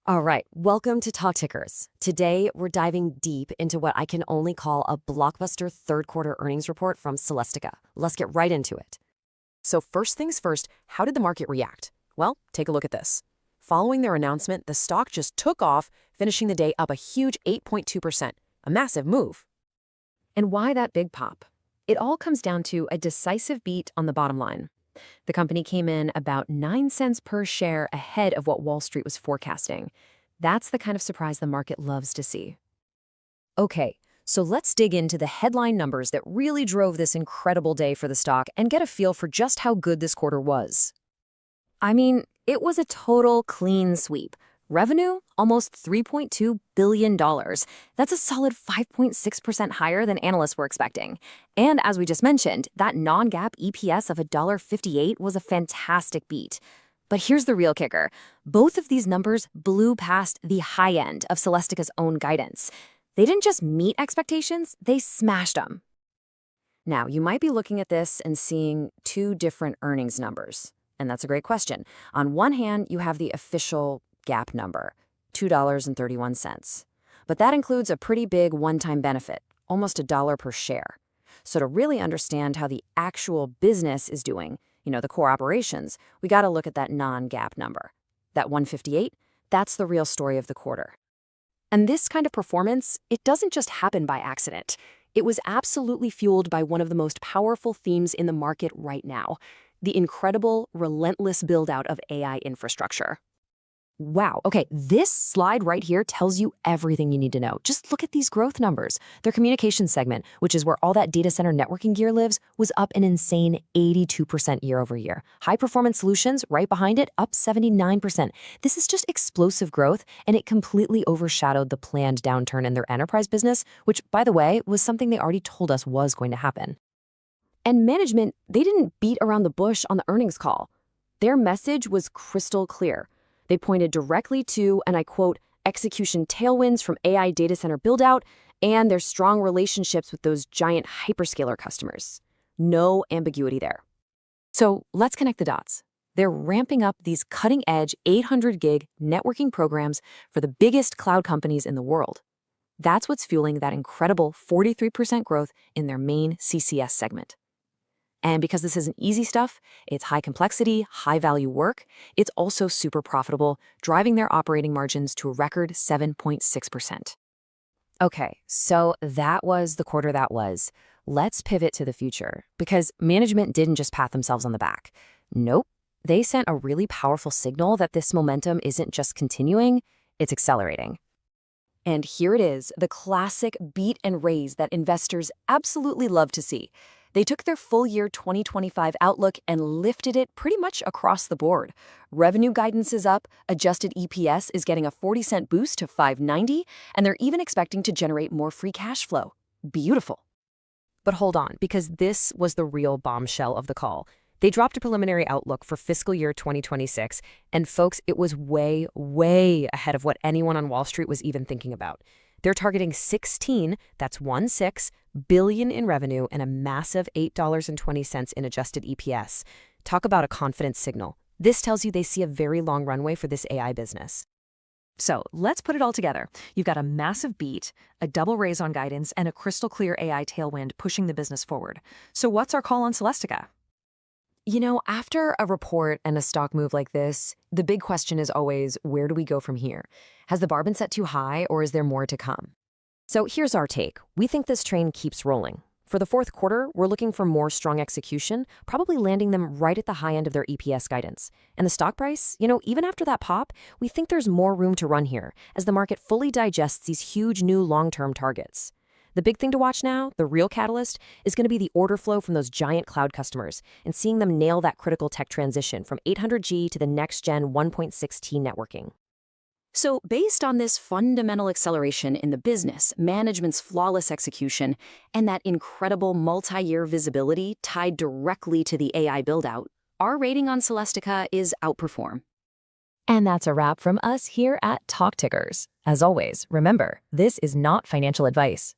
All right, welcome to Talk Tickers. Today, we're diving deep into what I can only call a blockbuster third quarter earnings report from Celestica. Let's get right into it. So first things first, how did the market react? Well, take a look at this. Following their announcement, the stock just took off, finishing the day up a huge 8.2%, a massive move. And why that big pop? It all comes down to a decisive beat on the bottom line. The company came in about 9 cents per share ahead of what Wall Street was forecasting. That's the kind of surprise the market loves to see. Okay, so let's dig into the headline numbers that really drove this incredible day for the stock and get a feel for just how good this quarter was. I mean, it was a total clean sweep. Revenue, almost $3.2 billion. That's a solid 5.6% higher than analysts were expecting. And as we just mentioned, that non-GAAP EPS of $1.58 was a fantastic beat. But here's the real kicker. Both of these numbers blew past the high end of Celestica's own guidance. They didn't just meet expectations, they smashed them. Now, you might be looking at this and seeing two different earnings numbers. And that's a great question. On one hand, you have the official GAAP number, $2.31. But that includes a pretty big one-time benefit, almost $1 per share. So to really understand how the actual business is doing, the core operations, we got to look at that non-GAAP number. That 158, that's the real story of the quarter. And this kind of performance, it doesn't just happen by accident. It was absolutely fueled by one of the most powerful themes in the market right now, the incredible, relentless build-out of AI infrastructure. Wow, okay, this slide right here tells you everything you need to know. Just look at these growth numbers. Their communications segment, which is where all that data center networking gear lives, was up an insane 82% year over year. High-performance solutions, right behind it, up 79%. This is just explosive growth, and it completely overshadowed the planned downturn in their enterprise business, which, by the way, was something they already told us was going to happen. And management, they didn't beat around the bush on the earnings call. Their message was crystal clear. They pointed directly to, and I quote, execution tailwinds from AI data center build-out and their strong relationships with those giant hyperscaler customers. No ambiguity there. So let's connect the dots. They're ramping up these cutting-edge 800-gig networking programs for the biggest cloud companies in the world. That's what's fueling that incredible 43% growth in their main CCS segment. And because this isn't easy stuff, it's high complexity, high value work, it's also super profitable, driving their operating margins to a record 7.6%. Okay, so that was the quarter that was. Let's pivot to the future, because management didn't just pat themselves on the back. Nope, they sent a really powerful signal that this momentum isn't just continuing, it's accelerating. And here it is, the classic beat and raise that investors absolutely love to see. They took their full year 2025 outlook and lifted it pretty much across the board. Revenue guidance is up, adjusted EPS is getting a 40-cent boost to $5.90, and they're even expecting to generate more free cash flow. Beautiful. But hold on, because this was the real bombshell of the call. They dropped a preliminary outlook for fiscal year 2026, and folks, it was way, way ahead of what anyone on Wall Street was even thinking about. They're targeting 16, that's 16, billion in revenue and a massive $8.20 in adjusted EPS. Talk about a confidence signal. This tells you they see a very long runway for this AI business. So let's put it all together. You've got a massive beat, a double raise on guidance, and a crystal clear AI tailwind pushing the business forward. So what's our call on Celestica? After a report and a stock move like this, the big question is always, where do we go from here? Has the bar been set too high, or is there more to come? So here's our take. We think this train keeps rolling. For the fourth quarter, we're looking for more strong execution, probably landing them right at the high end of their EPS guidance. And the stock price, even after that pop, we think there's more room to run here as the market fully digests these huge new long-term targets. The big thing to watch now, the real catalyst, is going to be the order flow from those giant cloud customers and seeing them nail that critical tech transition from 800G to the next-gen 1.6T networking. So based on this fundamental acceleration in the business, management's flawless execution, and that incredible multi-year visibility tied directly to the AI build-out, our rating on Celestica is outperform. And that's a wrap from us here at Talk Tickers. As always, remember, this is not financial advice.